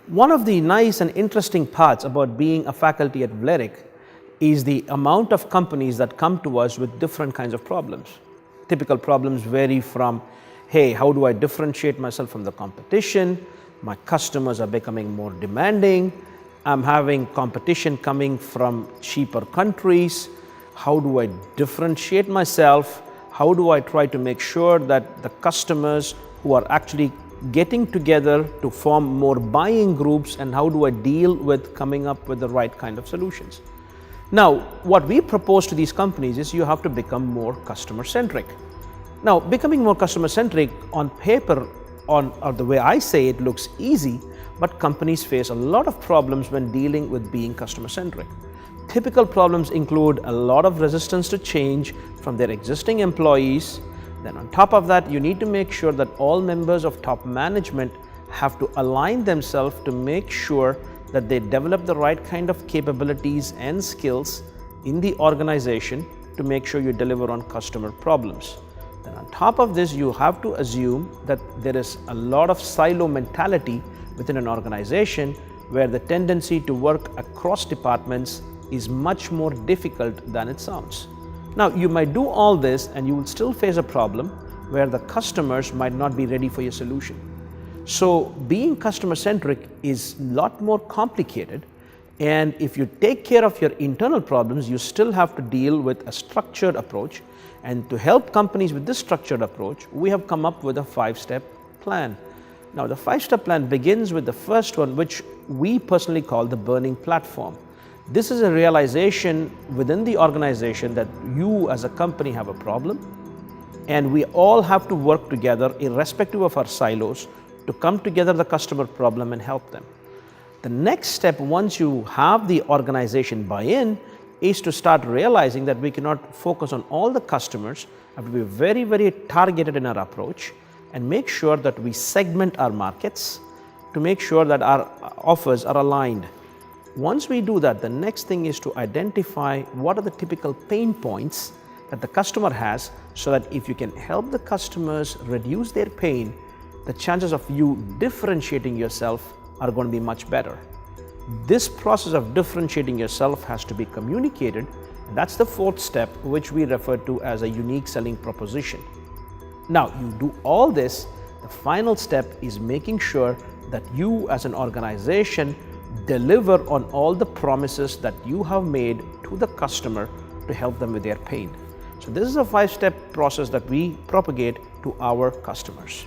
One of the nice and interesting parts about being a faculty at VLERIC is the amount of companies that come to us with different kinds of problems. Typical problems vary from, hey, how do I differentiate myself from the competition? My customers are becoming more demanding. I'm having competition coming from cheaper countries. How do I differentiate myself? How do I try to make sure that the customers who are actually getting together to form more buying groups, and how do I deal with coming up with the right kind of solutions? Now, what we propose to these companies is you have to become more customer centric. Now, becoming more customer centric on paper, or the way I say it, looks easy, but companies face a lot of problems when dealing with being customer centric. Typical problems include a lot of resistance to change from their existing employees. Then on top of that, you need to make sure that all members of top management have to align themselves to make sure that they develop the right kind of capabilities and skills in the organization to make sure you deliver on customer problems. Then on top of this, you have to assume that there is a lot of silo mentality within an organization where the tendency to work across departments is much more difficult than it sounds. Now, you might do all this and you will still face a problem where the customers might not be ready for your solution. So being customer centric is a lot more complicated, and if you take care of your internal problems, you still have to deal with a structured approach. And to help companies with this structured approach, we have come up with a 5-step plan. Now, the 5-step plan begins with the first one, which we personally call the burning platform. This is a realization within the organization that you as a company have a problem, and we all have to work together irrespective of our silos to come together the customer problem and help them. The next step, once you have the organization buy-in, is to start realizing that we cannot focus on all the customers, have to be very, very targeted in our approach and make sure that we segment our markets to make sure that our offers are aligned. Once we do that, the next thing is to identify what are the typical pain points that the customer has, so that if you can help the customers reduce their pain, the chances of you differentiating yourself are going to be much better. This process of differentiating yourself has to be communicated, and that's the 4th step, which we refer to as a unique selling proposition. Now, you do all this, the final step is making sure that you as an organization deliver on all the promises that you have made to the customer to help them with their pain. So this is a 5-step process that we propagate to our customers.